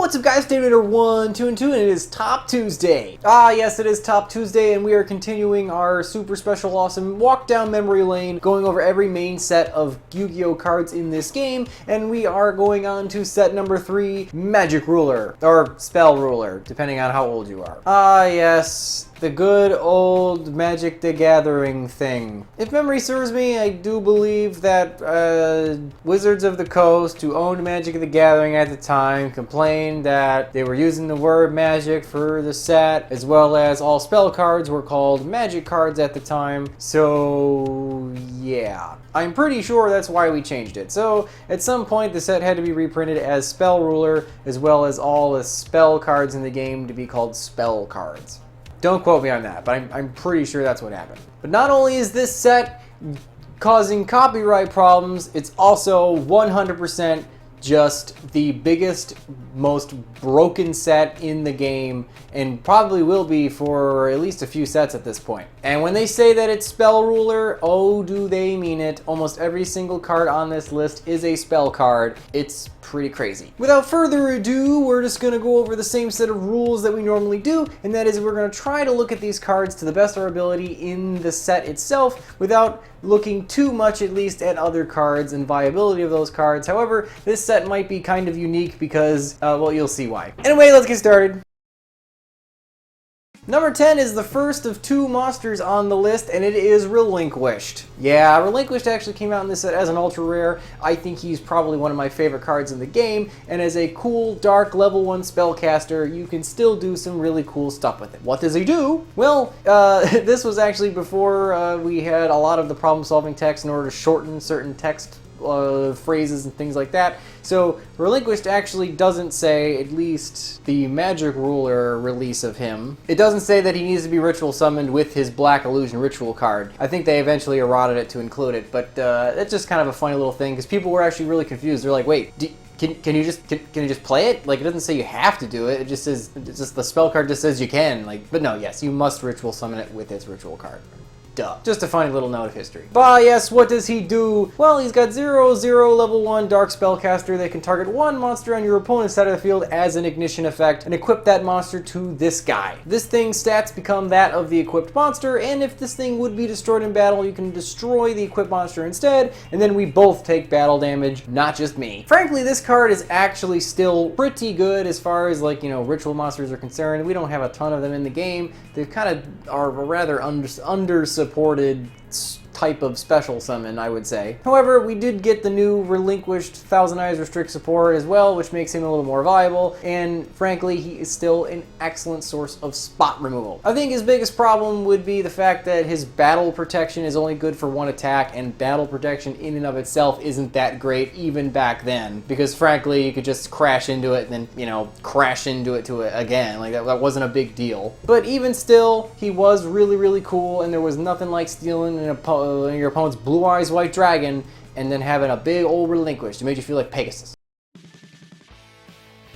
What's up guys, David 1, 2, and 2, and it is Top Tuesday. Ah yes, it is Top Tuesday, and we are continuing our super special awesome walk down memory lane, going over every main set of Yu-Gi-Oh cards in this game, and we are going on to set number 3, Magic Ruler, or Spell Ruler, depending on how old you are. Ah yes, the good old Magic the Gathering thing. If memory serves me, I do believe that Wizards of the Coast, who owned Magic the Gathering at the time, complained that they were using the word magic for the set, as well as all spell cards were called magic cards at the time. So yeah, I'm pretty sure that's why we changed it. So at some point the set had to be reprinted as Spell Ruler, as well as all the spell cards in the game to be called spell cards. Don't quote me on that, but I'm pretty sure that's what happened. But not only is this set causing copyright problems, it's also 100% just the biggest, most broken set in the game, and probably will be for at least a few sets at this point. And when they say that it's Spell Ruler, oh do they mean it. Almost every single card on this list is a spell card. It's pretty crazy. Without further ado, we're just going to go over the same set of rules that we normally do, and that is we're going to try to look at these cards to the best of our ability in the set itself, without looking too much at least at other cards and viability of those cards. However, this set might be kind of unique because, well, you'll see why. Anyway, let's get started. Number 10 is the first of 2 monsters on the list, and it is Relinquished. Yeah, Relinquished actually came out in this set as an ultra rare. I think he's probably one of my favorite cards in the game, and as a cool, dark, level 1 spellcaster, you can still do some really cool stuff with it. What does he do? Well, this was actually before we had a lot of the problem-solving text in order to shorten certain text phrases and things like that. So Relinquished actually doesn't say, at least the Magic Ruler release of him, it doesn't say that he needs to be ritual summoned with his Black Illusion ritual card. I think they eventually eroded it to include it, but it's just kind of a funny little thing because people were actually really confused. They're like, wait, can you just play it? Like, it doesn't say you have to do it. It just says, it's just the spell card just says you can. Like, but no, yes, you must ritual summon it with its ritual card. Duh. Just a funny little note of history. But yes, what does he do? Well, he's got 0/0 level 1 Dark Spellcaster that can target 1 monster on your opponent's side of the field as an ignition effect and equip that monster to this guy. This thing's stats become that of the equipped monster, and if this thing would be destroyed in battle, you can destroy the equipped monster instead, and then we both take battle damage, not just me. Frankly, this card is actually still pretty good as far as, like, you know, ritual monsters are concerned. We don't have a ton of them in the game. They kind of are rather under-supported type of special summon, I would say. However, we did get the new Relinquished Thousand Eyes Restrict support as well, which makes him a little more viable, and frankly, he is still an excellent source of spot removal. I think his biggest problem would be the fact that his battle protection is only good for 1 attack, and battle protection in and of itself isn't that great even back then, because frankly, you could just crash into it and then, you know, crash into it again. Like, that wasn't a big deal. But even still, he was really, really cool, and there was nothing like stealing your opponent's Blue Eyes White Dragon and then having a big old Relinquished. It made you feel like Pegasus.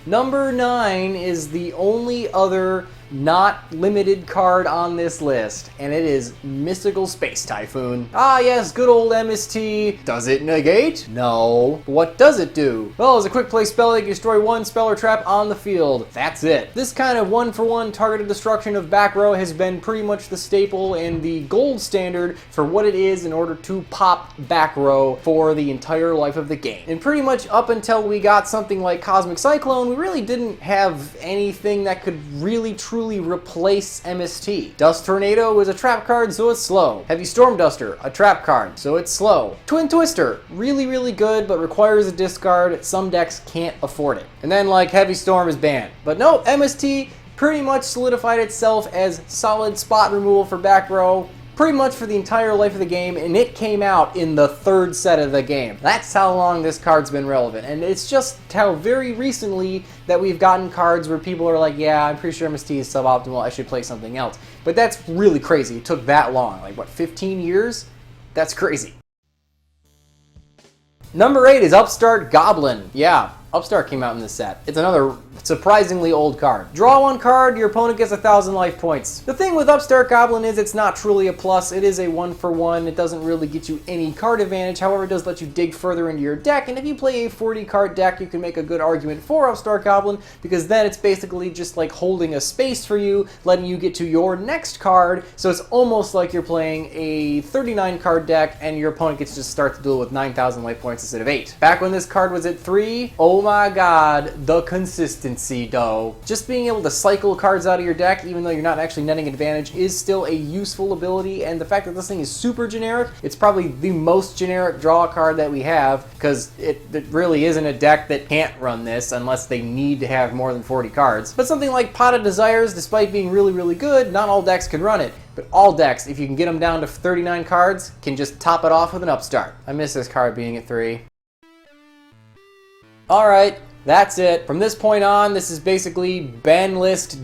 Number 9 is the only other not limited card on this list, and it is Mystical Space Typhoon. Ah yes, good old MST. Does it negate? No. What does it do? Well, as a quick play spell, it can destroy 1 spell or trap on the field. That's it. This kind of 1-for-1 targeted destruction of back row has been pretty much the staple and the gold standard for what it is in order to pop back row for the entire life of the game. And pretty much up until we got something like Cosmic Cyclone, we really didn't have anything that could really truly replace MST. Dust Tornado is a trap card, so it's slow. Heavy Storm Duster, a trap card, so it's slow. Twin Twister, really, really good, but requires a discard. Some decks can't afford it. And then, like, Heavy Storm is banned. But no, MST pretty much solidified itself as solid spot removal for back row pretty much for the entire life of the game, and it came out in the 3rd set of the game. That's how long this card's been relevant, and it's just how very recently that we've gotten cards where people are like, yeah, I'm pretty sure MST is suboptimal, I should play something else. But that's really crazy. It took that long. Like, what, 15 years? That's crazy. Number 8 is Upstart Goblin. Yeah, Upstart came out in this set. It's another surprisingly old card. Draw one card, your opponent gets 1,000 life points. The thing with Upstart Goblin is it's not truly a plus. It is a 1-for-1. It doesn't really get you any card advantage. However, it does let you dig further into your deck, and if you play a 40 card deck, you can make a good argument for Upstart Goblin, because then it's basically just like holding a space for you, letting you get to your next card, so it's almost like you're playing a 39 card deck and your opponent gets to start the duel with 9,000 life points instead of 8. Back when this card was at 3, oh my god, the consistency though. Just being able to cycle cards out of your deck, even though you're not actually netting advantage, is still a useful ability, and the fact that this thing is super generic, it's probably the most generic draw card that we have, because it really isn't a deck that can't run this unless they need to have more than 40 cards. But something like Pot of Desires, despite being really, really good, not all decks can run it. But all decks, if you can get them down to 39 cards, can just top it off with an Upstart. I miss this card being at 3. Alright, that's it. From this point on, this is basically ban list.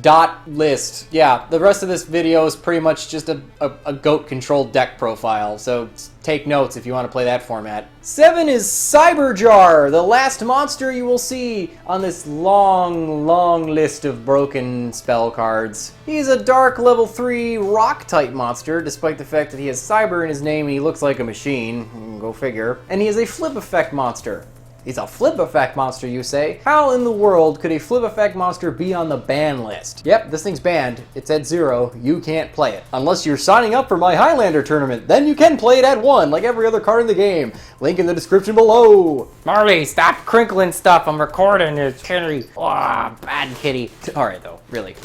Yeah, the rest of this video is pretty much just a goat-controlled deck profile, so take notes if you want to play that format. 7 is Cyberjar, the last monster you will see on this long, long list of broken spell cards. He's a dark level 3 rock-type monster, despite the fact that he has Cyber in his name and he looks like a machine. Go figure. And he is a flip effect monster. He's a flip effect monster, you say? How in the world could a flip effect monster be on the ban list? Yep, this thing's banned. It's at 0. You can't play it. Unless you're signing up for my Highlander tournament. Then you can play it at 1, like every other card in the game. Link in the description below. Marley, stop crinkling stuff. I'm recording it. Kitty. Ah, bad kitty. Alright, though. Really.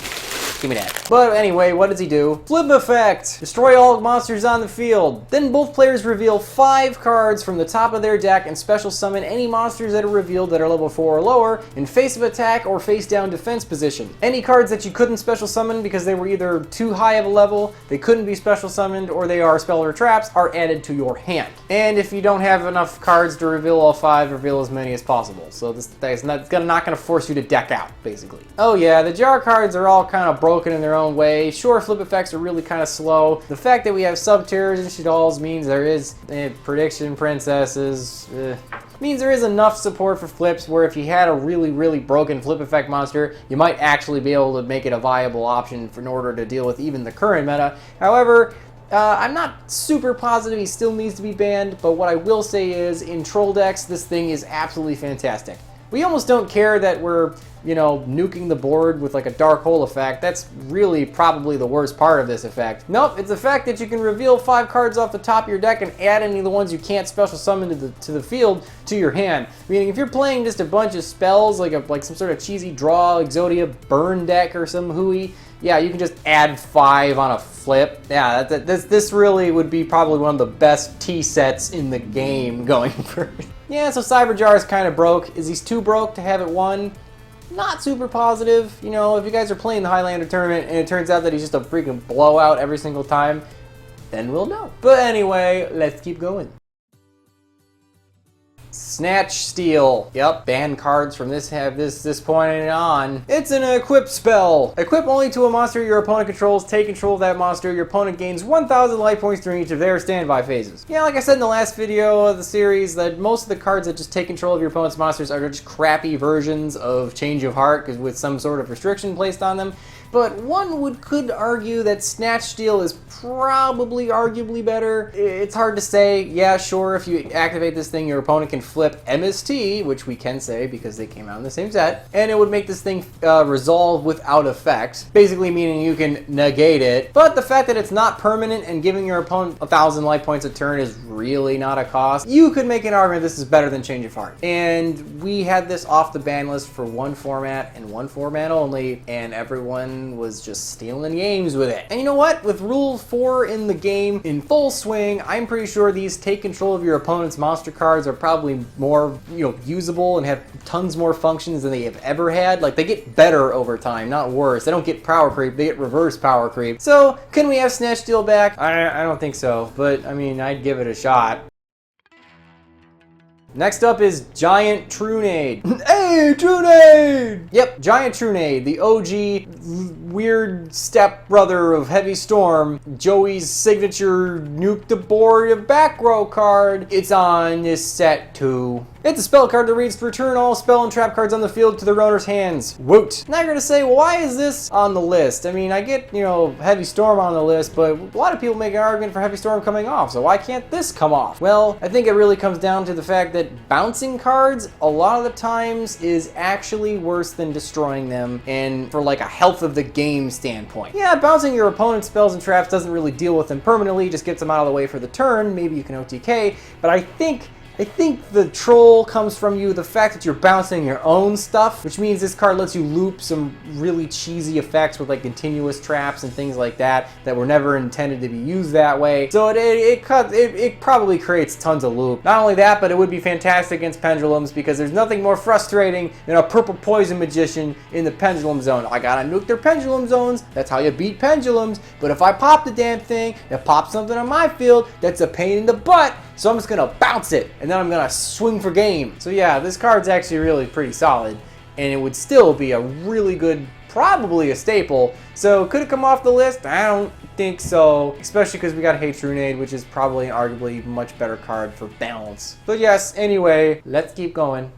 Give me that. But anyway, what does he do? Flip effect! Destroy all monsters on the field. Then both players reveal 5 cards from the top of their deck and special summon any monsters that are revealed that are level 4 or lower in face of attack or face down defense position. Any cards that you couldn't special summon because they were either too high of a level, they couldn't be special summoned, or they are spell or traps, are added to your hand. And if you don't have enough cards to reveal all 5, reveal as many as possible. So this is not going to force you to deck out, basically. Oh yeah, the jar cards are all kind of broken in their own way. Sure, flip effects are really kind of slow. The fact that we have sub-terrors and shadals means there is prediction princesses. Means there is enough support for flips where if you had a really, really broken flip effect monster, you might actually be able to make it a viable option in order to deal with even the current meta. However, I'm not super positive he still needs to be banned, but what I will say is, in troll decks, this thing is absolutely fantastic. We almost don't care that we're, you know, nuking the board with like a dark hole effect. That's really probably the worst part of this effect. Nope, it's the fact that you can reveal 5 cards off the top of your deck and add any of the ones you can't special summon to the field to your hand. Meaning if you're playing just a bunch of spells, like some sort of cheesy draw, Exodia burn deck or some hooey, yeah, you can just add 5 on a flip. Yeah, this really would be probably one of the best T sets in the game going for it. Yeah, so Cyberjar is kind of broke. Is he too broke to have it won? Not super positive. You know, if you guys are playing the Highlander tournament and it turns out that he's just a freaking blowout every single time, then we'll know. But anyway, let's keep going. Snatch Steal. Yep, ban cards from this point on. It's an equip spell. Equip only to a monster your opponent controls. Take control of that monster. Your opponent gains 1,000 life points during each of their standby phases. Yeah, like I said in the last video of the series, that most of the cards that just take control of your opponent's monsters are just crappy versions of Change of Heart with some sort of restriction placed on them. But one could argue that Snatch Steal is probably arguably better. It's hard to say. Yeah, sure, if you activate this thing, your opponent can flip MST, which we can say because they came out in the same set, and it would make this thing resolve without effect, basically meaning you can negate it. But the fact that it's not permanent and giving your opponent 1,000 life points a turn is really not a cost. You could make an argument this is better than Change of Heart. And we had this off the ban list for one format and one format only, and everyone was just stealing games with it. And you know what? With Rule 4 in the game in full swing, I'm pretty sure these take control of your opponent's monster cards are probably more, usable and have tons more functions than they have ever had. Like, they get better over time, not worse. They don't get power creep, they get reverse power creep. So, can we have Snatch Steal back? I don't think so, but I mean, I'd give it a shot. Next up is Giant Trunade. Hey, Trunade! Yep, Giant Trunade, the OG weird stepbrother of Heavy Storm, Joey's signature nuke the board back row card. It's on this set too. It's a spell card that reads, return all spell and trap cards on the field to their owner's hands. Woot. Now you're gonna say, well, why is this on the list? I mean, I get, Heavy Storm on the list, but a lot of people make an argument for Heavy Storm coming off, so why can't this come off? Well, I think it really comes down to the fact that bouncing cards, a lot of the times, is actually worse than destroying them, and for like a health of the game standpoint. Yeah, bouncing your opponent's spells and traps doesn't really deal with them permanently, just gets them out of the way for the turn, maybe you can OTK, but I think the troll comes from the fact that you're bouncing your own stuff, which means this card lets you loop some really cheesy effects with like continuous traps and things like that were never intended to be used that way. So it probably creates tons of loop. Not only that, but it would be fantastic against pendulums because there's nothing more frustrating than a purple poison magician in the pendulum zone. I gotta nuke their pendulum zones. That's how you beat pendulums. But if I pop the damn thing, it pops something on my field that's a pain in the butt. So I'm just gonna bounce it, and then I'm gonna swing for game. So yeah, this card's actually really pretty solid, and it would still be a really good, probably a staple. So could it come off the list? I don't think so, especially because we got Hate's Runade, which is probably an arguably much better card for balance. But yes, anyway, let's keep going.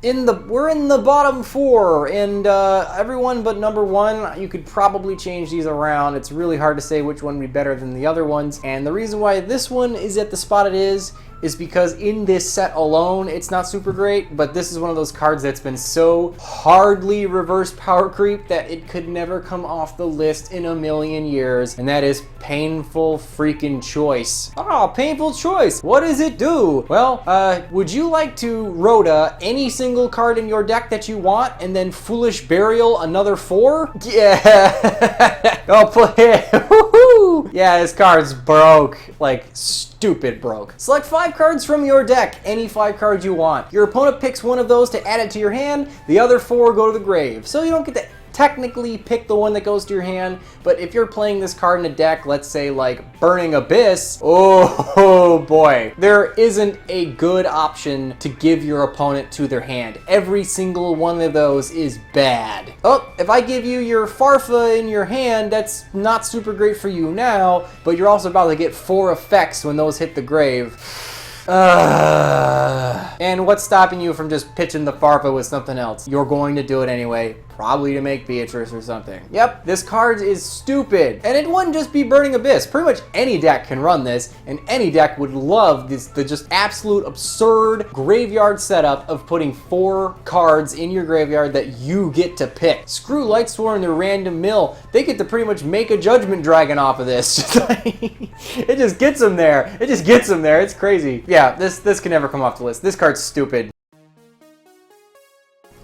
We're in the bottom 4, and everyone but number 1, you could probably change these around. It's really hard to say which one would be better than the other ones, and the reason why this one is at the spot it is because in this set alone, it's not super great, but this is one of those cards that's been so hardly reverse power creep that it could never come off the list in a million years, and that is Painful Freaking Choice. Oh, Painful Choice. What does it do? Well, would you like to Rhoda any single card in your deck that you want, and then Foolish Burial another 4? Yeah. Oh, play. Woohoo! Yeah, this card's broke. Like, stupid broke. Select 5 cards from your deck, any 5 cards you want. Your opponent picks one of those to add it to your hand, the other 4 go to the grave. So you don't get to technically pick the one that goes to your hand, but if you're playing this card in a deck, let's say like Burning Abyss, oh boy, there isn't a good option to give your opponent to their hand. Every single one of those is bad. Oh, if I give you your Farfa in your hand, that's not super great for you now, but you're also about to get 4 effects when those hit the grave. And what's stopping you from just pitching the Farfa with something else? You're going to do it anyway, probably to make Beatrice or something. Yep, this card is stupid. And it wouldn't just be Burning Abyss. Pretty much any deck can run this, and any deck would love the just absolute absurd graveyard setup of putting 4 cards in your graveyard that you get to pick. Screw Lightsworn and their random mill. They get to pretty much make a Judgment Dragon off of this. It just gets them there. It just gets them there. It's crazy. Yeah, this can never come off the list. This card's stupid.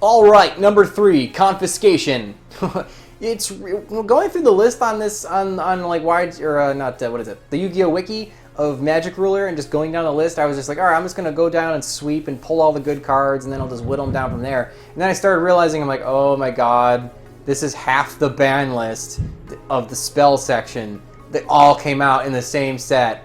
All right, number 3, Confiscation. It's going through the list on this on like wide or not what is it? The Yu-Gi-Oh wiki of Magic Ruler, and just going down the list, I was just like, all right, I'm just gonna go down and sweep and pull all the good cards, and then I'll just whittle them down from there. And then I started realizing, I'm like, oh my god, this is half the ban list of the spell section that all came out in the same set.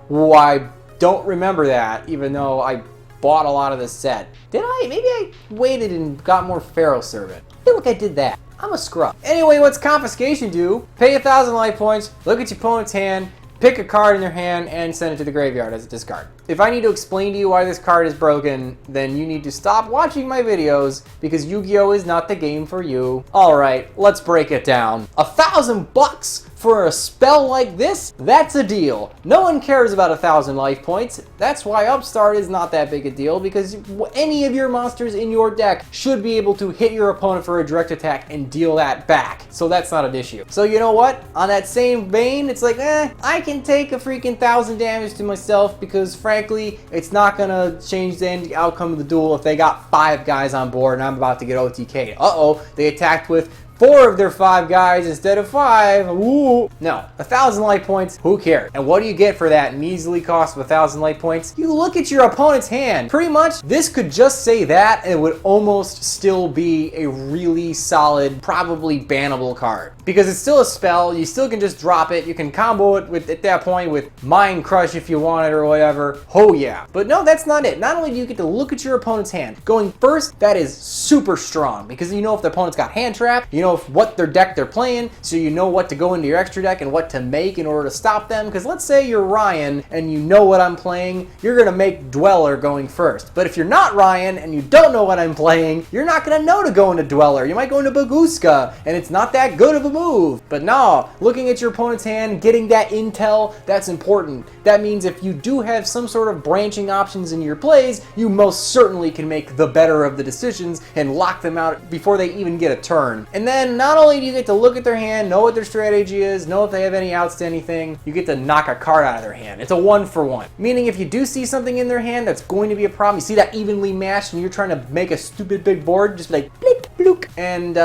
Well, I don't remember that, even though I bought a lot of this set. Did I? Maybe I waited and got more Pharaoh Servant. I feel like I did that. I'm a scrub. Anyway, what's Confiscation do? Pay 1,000 life points, look at your opponent's hand, pick a card in their hand, and send it to the graveyard as a discard. If I need to explain to you why this card is broken, then you need to stop watching my videos, because Yu-Gi-Oh is not the game for you. Alright, let's break it down. $1,000 for a spell like this? That's a deal. No one cares about 1,000 life points. That's why Upstart is not that big a deal, because any of your monsters in your deck should be able to hit your opponent for a direct attack and deal that back. So that's not an issue. So you know what? On that same vein, it's like, I can take a freaking 1,000 damage to myself, because frankly, it's not gonna change the end outcome of the duel if they got 5 guys on board and I'm about to get OTK'd. Uh-oh, they attacked with 4 of their 5 guys instead of 5. Ooh. No, 1,000 life points, who cares? And what do you get for that measly cost of 1,000 life points? You look at your opponent's hand. Pretty much, this could just say that and it would almost still be a really solid, probably bannable card. Because it's still a spell, you still can just drop it, you can combo it with, at that point, with Mind Crush if you want it or whatever. Oh yeah. But no, that's not it. Not only do you get to look at your opponent's hand, going first, that is super strong, because you know if the opponent's got hand trap, you know know what their deck they're playing, so you know what to go into your extra deck and what to make in order to stop them. Because let's say you're Ryan and you know what I'm playing, you're going to make Dweller going first. But if you're not Ryan and you don't know what I'm playing, you're not going to know to go into Dweller. You might go into Baguska, and it's not that good of a move. But no, looking at your opponent's hand, getting that intel, that's important. That means if you do have some sort of branching options in your plays, you most certainly can make the better of the decisions and lock them out before they even get a turn. And then not only do you get to look at their hand, know what their strategy is, know if they have any outs to anything, you get to knock a card out of their hand. It's a 1-for-1. Meaning if you do see something in their hand that's going to be a problem, you see that evenly matched and you're trying to make a stupid big board, just be like blip, bloop, and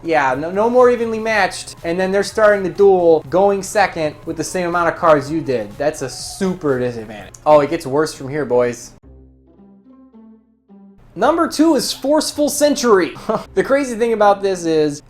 yeah, no more evenly matched, and then they're starting the duel going second with the same amount of cards you did. That's a super disadvantage. Oh, it gets worse from here, boys. Number 2 is Forceful Century. The crazy thing about this is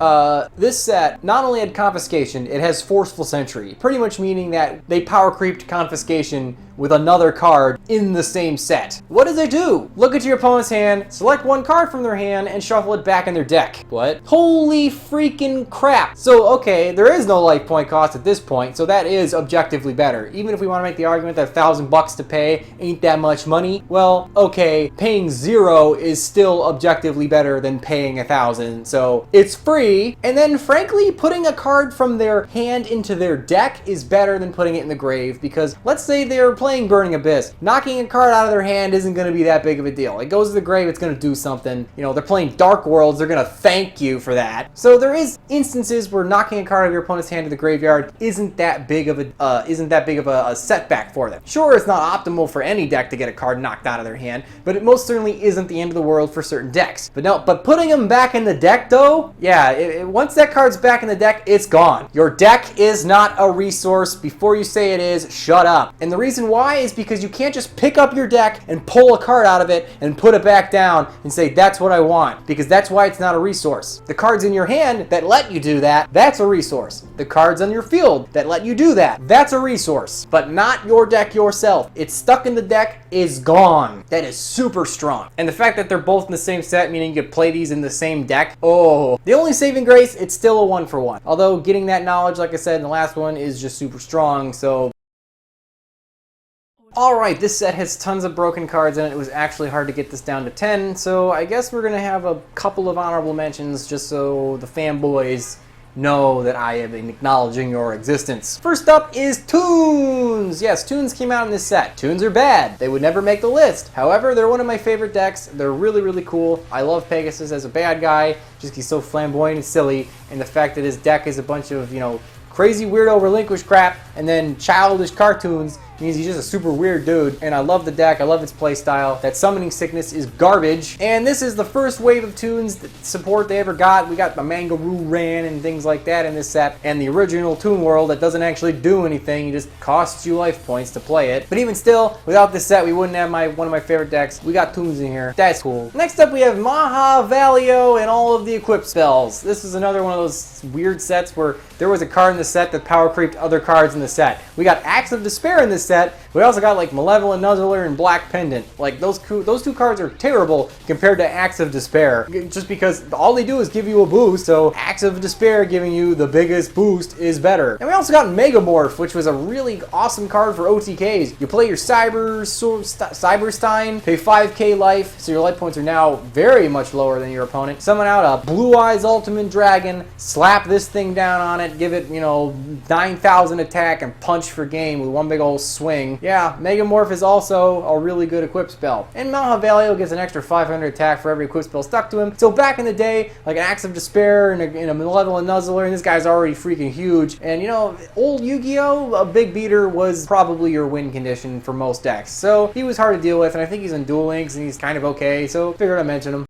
this set not only had Confiscation, it has Forceful Century. Pretty much meaning that they power creeped Confiscation with another card in the same set. What does it do? Look at your opponent's hand, select one card from their hand, and shuffle it back in their deck. What? Holy freaking crap. So, okay, there is no life point cost at this point, so that is objectively better. Even if we want to make the argument that $1,000 to pay ain't that much money, well, okay, paying 0 is still objectively better than paying 1,000, so it's free. And then, frankly, putting a card from their hand into their deck is better than putting it in the grave, because let's say they're playing Burning Abyss. Knocking a card out of their hand isn't going to be that big of a deal. It goes to the grave, it's going to do something. You know, they're playing Dark Worlds, they're going to thank you for that. So there is instances where knocking a card out of your opponent's hand to the graveyard isn't that big of a setback for them. Sure, it's not optimal for any deck to get a card knocked out of their hand, but it most certainly isn't the end of the world for certain decks. But putting them back in the deck though, yeah, once that card's back in the deck, it's gone. Your deck is not a resource. Before you say it is, shut up. And the reason why is because you can't just pick up your deck and pull a card out of it and put it back down and say that's what I want, because that's why it's not a resource. The cards in your hand that let you do that, that's a resource. The cards on your field that let you do that, that's a resource, but not your deck yourself. It's stuck in the deck, is gone. That is super strong. And the fact that they're both in the same set, meaning you could play these in the same deck, oh, the only saving grace, it's still a 1-for-1. Although getting that knowledge, like I said in the last one, is just super strong, so alright, this set has tons of broken cards in it. It was actually hard to get this down to 10, so I guess we're going to have a couple of honorable mentions just so the fanboys know that I am acknowledging your existence. First up is Toons! Yes, Toons came out in this set. Toons are bad. They would never make the list. However, they're one of my favorite decks. They're really, really cool. I love Pegasus as a bad guy, just because he's so flamboyant and silly, and the fact that his deck is a bunch of, you know, crazy weirdo relinquished crap and then childish cartoons means he's just a super weird dude. And I love the deck, I love its play style. That Summoning Sickness is garbage. And this is the first wave of Toons support they ever got. We got the Mangaroo Ran and things like that in this set. And the original Toon World that doesn't actually do anything, it just costs you life points to play it. But even still, without this set, we wouldn't have one of my favorite decks. We got Toons in here. That's cool. Next up, we have Mahavalio and all of the equipped spells. This is another one of those weird sets where there was a card in the set that power creeped other cards in the set. We got Axe of Despair in this set. We also got like Malevolent Nuzzler and Black Pendant. Like those two cards are terrible compared to Axe of Despair, just because all they do is give you a boost. So Axe of Despair giving you the biggest boost is better. And we also got Megamorph, which was a really awesome card for OTKs. You play your Cyberstein, pay 5k life, so your life points are now very much lower than your opponent. Summon out a Blue Eyes Ultimate Dragon, slap this thing down on it, give it, you know, 9,000 attack and punch for game with one big old swing. Yeah, Megamorph is also a really good equip spell. And Mahavalio gets an extra 500 attack for every equip spell stuck to him. So back in the day, like an Axe of Despair and a Malevolent Nuzzler, and this guy's already freaking huge. And you know, old Yu-Gi-Oh! A big beater was probably your win condition for most decks. So he was hard to deal with, and I think he's in Duel Links and he's kind of okay, so figured I'd mention him.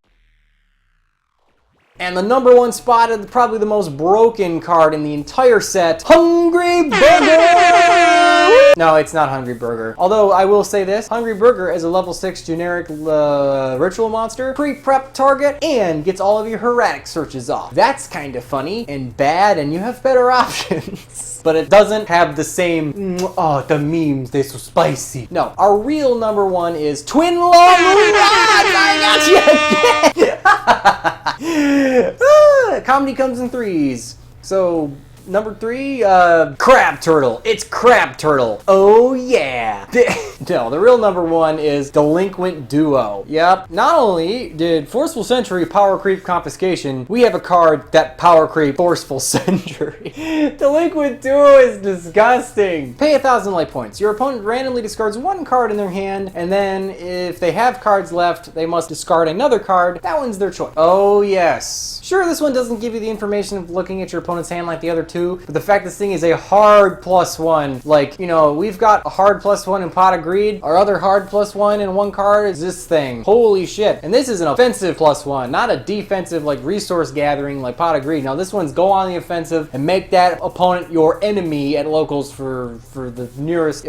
And the number one spot of probably the most broken card in the entire set, Hungry Burger! No, it's not Hungry Burger. Although I will say this, Hungry Burger is a level 6 generic ritual monster, pre-prep target, and gets all of your erratic searches off. That's kind of funny and bad, and you have better options. But it doesn't have the same, oh, the memes, they're so spicy. No, our real number one is Twin Long Rods! I got you again! Comedy comes in threes. So, number 3, Crab Turtle. It's Crab Turtle. Oh yeah. No, the real number 1 is Delinquent Duo. Yep. Not only did Forceful Century power creep Confiscation, we have a card that power creep Forceful Century. Delinquent Duo is disgusting. Pay 1,000 life points. Your opponent randomly discards 1 card in their hand, and then if they have cards left, they must discard another card. That one's their choice. Oh yes. Sure, this one doesn't give you the information of looking at your opponent's hand like the other 2, but the fact this thing is a hard +1, like, you know, we've got a hard +1 in Pot of Greed. Our other hard +1 in 1 card is this thing. Holy shit. And this is an offensive +1, not a defensive, like, resource gathering like Pot of Greed. No, this one's go on the offensive and make that opponent your enemy at locals for the nearest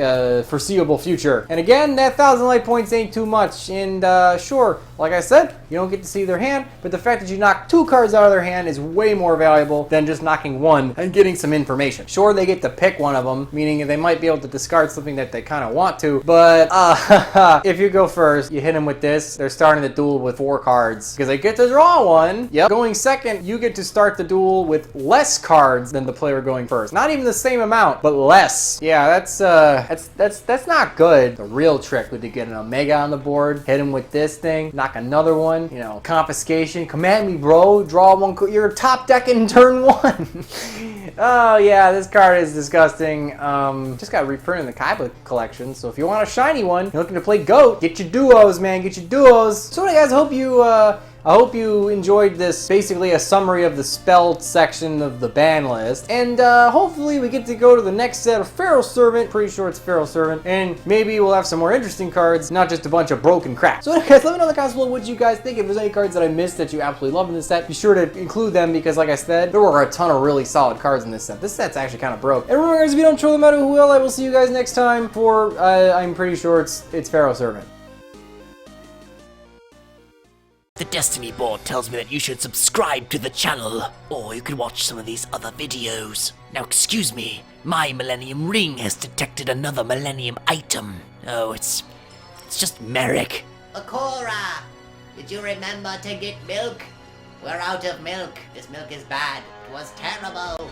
foreseeable future. And again, that 1,000 life points ain't too much. And sure, like I said, you don't get to see their hand, but the fact that you knock 2 cards out of their hand is way more valuable than just knocking 1 and getting some information. Sure, they get to pick one of them, meaning they might be able to discard something that they kind of want to, but if you go first, you hit them with this, they're starting the duel with 4 cards because they get to draw 1. Yep. Going second, you get to start the duel with less cards than the player going first. Not even the same amount, but less. Yeah, that's not good. The real trick would be get an Omega on the board, hit him with this thing, knock another one, you know, Confiscation, come at me, bro, draw 1, you're top decking in turn 1. Oh yeah, this card is disgusting. Just got reprinted in the Kaiba collection, so if you want a shiny one, you're looking to play GOAT, get your duos, man, get your duos. So anyway, guys, I hope you enjoyed this, basically a summary of the spelled section of the ban list. And hopefully we get to go to the next set of Feral Servant. Pretty sure it's Feral Servant. And maybe we'll have some more interesting cards, not just a bunch of broken crap. So anyway, guys, let me know in the comments below what you guys think. If there's any cards that I missed that you absolutely love in this set, be sure to include them because, like I said, there were a ton of really solid cards in this set. This set's actually kind of broke. And remember, guys, if you don't troll the meta, who will, I will see you guys next time for, I'm pretty sure it's Feral Servant. The Destiny board tells me that you should subscribe to the channel, or you could watch some of these other videos. Now excuse me, my Millennium Ring has detected another Millennium item. Oh, it's just Merrick. Akora, did you remember to get milk? We're out of milk. This milk is bad. It was terrible.